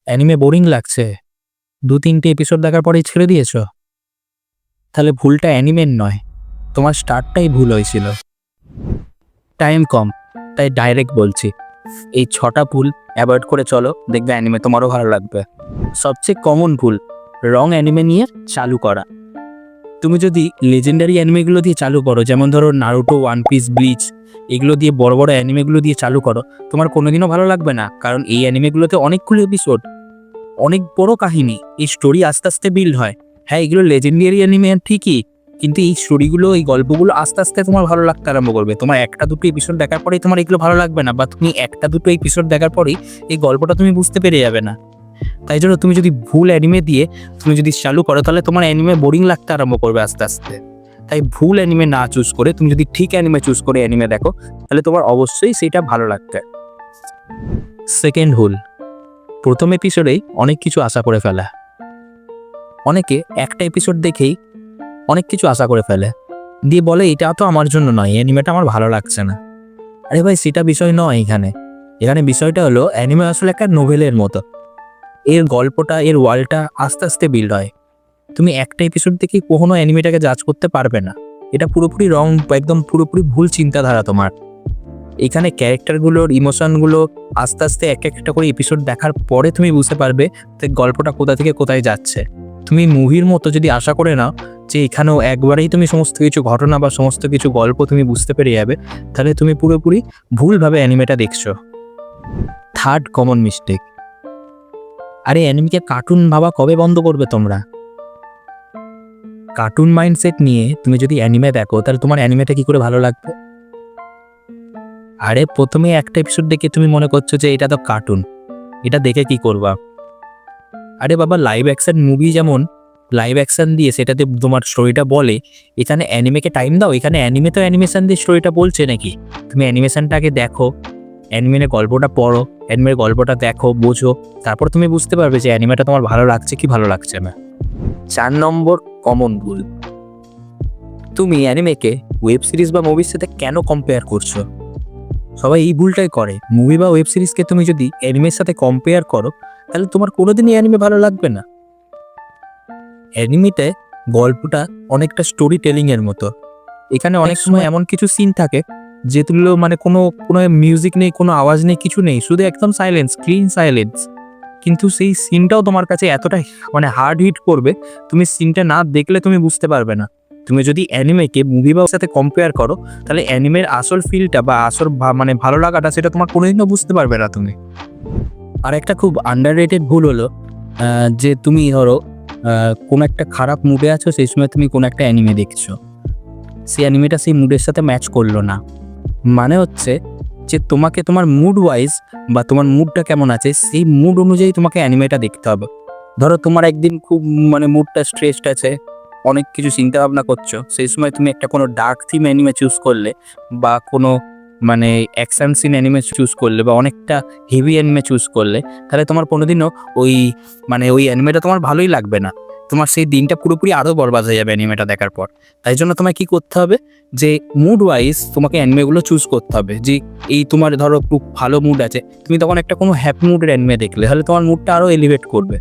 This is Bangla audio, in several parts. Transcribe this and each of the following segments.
অ্যানিমে বোরিং লাগছে, ২-৩টে এপিসোড দেখার পরেই ছেড়ে দিয়েছো? তাহলে ভুলটা অ্যানিমের নয়, তোমার স্টার্টটাই ভুল হয়েছিল। টাইম কম, তাই ডাইরেক্ট বলছি, এই ৬টা ভুল অ্যাভয়েড করে চলো, দেখবে অ্যানিমে তোমারও ভালো লাগবে। সবচেয়ে কমন ভুল, রং অ্যানিমে নিয়ে চালু করা। তুমি যদি লেজেন্ডারি অ্যানিমেগুলো দিয়ে চালু করো, যেমন ধরো নারুটো, ওয়ান পিস, ব্লিচ, এগুলো দিয়ে বড় বড় অ্যানিমেগুলো দিয়ে চালু করো, তোমার কোনোদিনও ভালো লাগবে না। কারণ এই অ্যানিমেগুলোতে অনেকগুলো এপিসোড, অনেক বড় কাহিনী, এই স্টোরি আস্তে আস্তে বিল্ড হয়। হ্যাঁ, এগুলো লেজেন্ডারি অ্যানিমে ঠিকই, কিন্তু এই স্টোরিগুলো, এই গল্পগুলো আস্তে আস্তে তোমার ভালো লাগতে আরম্ভ করবে। তোমার একটা দুটো এপিসোড দেখার পরেই তোমার এগুলো ভালো লাগবে না, বা তুমি একটা দুটো এপিসোড দেখার পরেই এই গল্পটা তুমি বুঝতে পেরে যাবে না। তাই জন্য তুমি যদি ভুল অ্যানিমে দিয়ে তুমি যদি চালু করো, তাহলে তোমার অ্যানিমে বোরিং লাগতে আরম্ভ করবে আস্তে আস্তে। তাই ভুল অ্যানিমে না চুজ করে তুমি যদি ঠিক অ্যানিমে চুজ করে অ্যানিমে দেখো, তাহলে তোমার অবশ্যই সেটা ভালো লাগবে। সেকেন্ড ভুল, প্রথম এপিসোডেই অনেক কিছু আশা করে ফেলা। অনেকে একটা এপিসোড দেখেই অনেক কিছু আশা করে ফেলে, দিয়ে বলে এটা তো আমার জন্য নয়, অ্যানিমেটা আমার ভালো লাগছে না। আরে ভাই, সেটা বিষয় নয়। এখানে বিষয়টা হলো, অ্যানিমে আসলে একটা নোভেলের মতো। এর গল্পটা, এর ওয়ার্ল্ডটা আস্তে আস্তে বিল্ড হয়। তুমি একটা এপিসোড দেখেই কখনো অ্যানিমেটাকে জাজ করতে পারবে না। এটা পুরোপুরি রং, একদম পুরোপুরি ভুল চিন্তাধারা তোমার। এখানে ক্যারেক্টারগুলোর ইমোশনগুলো আস্তে আস্তে এক একটা করে এপিসোড দেখার পরে তুমি বুঝতে পারবে যে গল্পটা কোথা থেকে কোথায় যাচ্ছে। তুমি মুভির মতো যদি আশা করে নাও যে এখানেও একবারেই তুমি সমস্ত কিছু ঘটনা বা সমস্ত কিছু গল্প তুমি বুঝতে পেরে যাবে, তাহলে তুমি পুরোপুরি ভুলভাবে অ্যানিমেটা দেখছো। থার্ড কমন মিস্টেক, আরে অ্যানিমেকে কার্টুন ভাবা কবে বন্ধ করবে তোমরা? কার্টুন মাইন্ডসেট নিয়ে তুমি যদি অ্যানিমে দেখো, তাহলে তোমার অ্যানিমেটা কি করে ভালো লাগবে? আরে প্রথমে একটা এপিসোড দেখে তুমি মনে করছো যে এটা তো কার্টুন, এটা দেখে কি করবা? আরে বাবা, লাইভ অ্যাকশন মুভি যেমন লাইভ অ্যাকশন দিয়ে সেটাতে তোমার স্টোরিটা বলে, এখানে অ্যানিমেকে টাইম দাও। এখানে অ্যানিমে তো অ্যানিমেশন দিয়ে স্টোরিটা বলছে নাকি? তুমি অ্যানিমেশনটাকে দেখো, অ্যানিমের গল্পটা পড়ো, অ্যানিমের গল্পটা দেখো, বোঝো, তারপর তুমি বুঝতে পারবে যে অ্যানিমেটা তোমার ভালো লাগছে কি ভালো লাগছে না। 4 নম্বর কমন ভুল, তুমি অ্যানিমেকে ওয়েব সিরিজ বা মুভির সাথে কেন কম্পেয়ার করছো? সবাই এই ভুলটাই করে। মুভি বা ওয়েব সিরিজকে তুমি যদি অ্যানিমের সাথে কম্পেয়ার করো, তাহলে তোমার কোনোদিনই অ্যানিমে ভালো লাগবে না। অ্যানিমেতে গল্পটা অনেকটা স্টোরি টেলিং এর মতো। এখানে অনেক সময় এমন কিছু সিন থাকে যেগুলো মানে কোনো কোনো মিউজিক নেই, কোনো আওয়াজ নেই, কিছু নেই, শুধু একদম সাইলেন্স, ক্লিন সাইলেন্স। কিন্তু সেই সিনটাও তোমার কাছে এতটাই মানে হার্ড হিট করবে, তুমি সিনটা না দেখলে তুমি বুঝতে পারবে না। তুমি যদি অ্যানিমেকে মুভি বা সাথে কম্পেয়ার করো, তাহলে অ্যানিমের আসল ফিলটা বা আসল মানে ভালো লাগাটা সেটা তোমার কোনোদিনও বুঝতে পারবে না তুমি। আর একটা খুব আন্ডাররেটেড ভুল হলো, যে তুমি ধরো কোনো একটা খারাপ মুডে আছো, সেই সময় তুমি কোনো একটা অ্যানিমে দেখছো, সেই অ্যানিমেটা সেই মুডের সাথে ম্যাচ করলো না। মানে হচ্ছে যে তোমাকে তোমার মুড ওয়াইজ বা তোমার মুডটা কেমন আছে সেই মুড অনুযায়ী তোমাকে অ্যানিমেটা দেখতে হবে। ধরো তোমার একদিন খুব মানে মুডটা স্ট্রেসড আছে, অনেক কিছু চিন্তা ভাবনা করছো, সেই সময় তুমি একটা কোনো ডার্ক থিম অ্যানিমে চুজ করলে, বা কোনো মানে অ্যাকশন সিন অ্যানিমে চুজ করলে, বা অনেকটা হেভি অ্যানিমে চুজ করলে, তাহলে তোমার কোনোদিনও ওই মানে ওই অ্যানিমেটা তোমার ভালোই লাগবে না। তোমার সেই দিনটা পুরোপুরি আরও বরবাদ হয়ে যাবে অ্যানিমেটা দেখার পর। তাই জন্য তোমায় কী করতে হবে, যে মুড ওয়াইজ তোমাকে অ্যানিমেগুলো চুজ করতে হবে। যে এই তোমার ধরো খুব ভালো মুড আছে, তুমি তখন একটা কোনো হ্যাপি মুডের অ্যানিমে দেখলে, তাহলে তোমার মুডটা আরও এলিভেট করবে।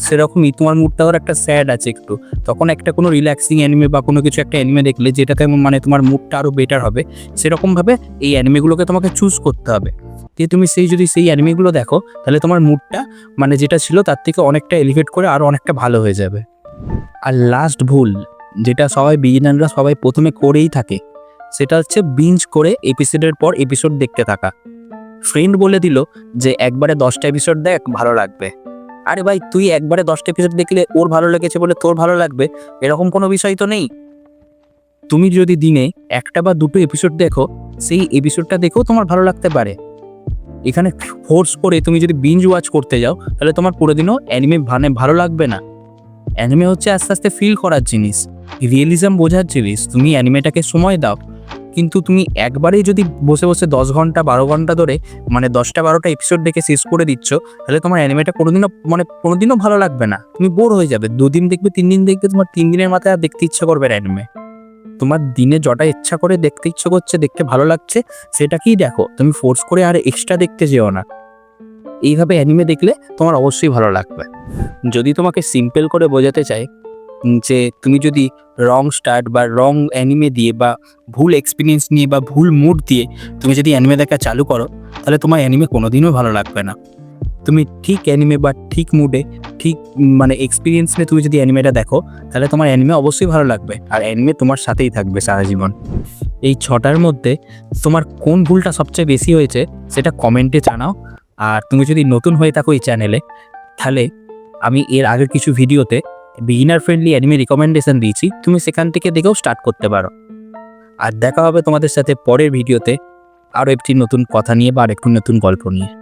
সেরকমই তোমার মুডটা ধরো একটা স্যাড আছে একটু, তখন একটা কোনো রিল্যাক্সিং অ্যানিমে বা কোনো কিছু একটা অ্যানিমে দেখলে যেটাতে মানে তোমার মুডটা আরও বেটার হবে, সেরকমভাবে এই অ্যানিমেগুলোকে তোমাকে চুজ করতে হবে। দিয়ে তুমি যদি সেই অ্যানিমেগুলো দেখো, তাহলে তোমার মুডটা মানে যেটা ছিল তার থেকে অনেকটা এলিভেট করে আরও অনেকটা ভালো হয়ে যাবে। আর লাস্ট ভুল, যেটা সবাই বিগিনাররা সবাই প্রথমে করেই থাকে, সেটা হচ্ছে বিঞ্জ করে এপিসোডের পর এপিসোড দেখতে থাকা। ফ্রেন্ড বলে দিল যে একবারে 10টা এপিসোড দেখ, ভালো লাগবে। আরে ভাই, তুই একবারে 10টা এপিসোড দেখলে ওর ভালো লেগেছে বলে তোর ভালো লাগবে, এরকম কোনো বিষয় তো নেই। তুমি যদি দিনে একটা বা দুটো এপিসোড দেখো, সেই এপিসোডটা দেখেও তোমার ভালো লাগতে পারে। এখানে ফোর্স করে তুমি যদি বিঞ্জ ওয়াচ করতে যাও, তাহলে তোমার পুরোদিনও অ্যানিমে ভালো লাগবে না। অ্যানিমে হচ্ছে আস্তে আস্তে ফিল করার জিনিস, রিয়েলিজম বোঝার জিনিস। তুমি অ্যানিমেটাকে সময় দাও, কিন্তু তুমি একবারেই যদি বসে বসে 10 ঘন্টা 12 ঘন্টা ধরে মানে 10টা 12টা এপিসোড দেখে শেষ করে দিচ্ছ, তাহলে তোমার অ্যানিমেটা কোনোদিনও ভালো লাগবে না। তুমি বোর হয়ে যাবে, 2 দিন দেখবে, 3 দিন দেখবে, তোমার 3 দিনের মাথায় আর দেখতে ইচ্ছা করবে না অ্যানিমে। তোমার দিনে যটা ইচ্ছা করে দেখতে ইচ্ছে করছে, দেখতে ভালো লাগছে, সেটাকেই দেখো। তুমি ফোর্স করে আর এক্সট্রা দেখতে যেও না। এইভাবে অ্যানিমে দেখলে তোমার অবশ্যই ভালো লাগবে। যদি তোমাকে সিম্পল করে বোঝাতে চাই যে তুমি যদি রং স্টার্ট বা রং অ্যানিমে দিয়ে বা ভুল এক্সপিরিয়েন্স নিয়ে বা ভুল মুড দিয়ে তুমি যদি অ্যানিমে দেখা চালু করো, তাহলে তোমার অ্যানিমে কোনোদিনও ভালো লাগবে না। তুমি ঠিক অ্যানিমে বা ঠিক মুডে ঠিক মানে এক্সপিরিয়েন্স নিয়ে তুমি যদি অ্যানিমেটা দেখো, তাহলে তোমার অ্যানিমে অবশ্যই ভালো লাগবে, আর অ্যানিমে তোমার সাথেই থাকবে সারা জীবন। এই 6টার মধ্যে তোমার কোন ভুলটা সবচেয়ে বেশি হয়েছে সেটা কমেন্টে জানাও। আর তুমি যদি নতুন হয়ে থাকো এই চ্যানেলে, তাহলে আমি এর আগের কিছু ভিডিওতে বিগিনার ফ্রেন্ডলি অ্যানিমে রিকমেন্ডেশন দিয়েছি, তুমি সেখান থেকে দেখেও স্টার্ট করতে পারো। আর দেখা হবে তোমাদের সাথে পরের ভিডিওতে আরও একটি নতুন কথা নিয়ে বা আরেকটি নতুন গল্প নিয়ে।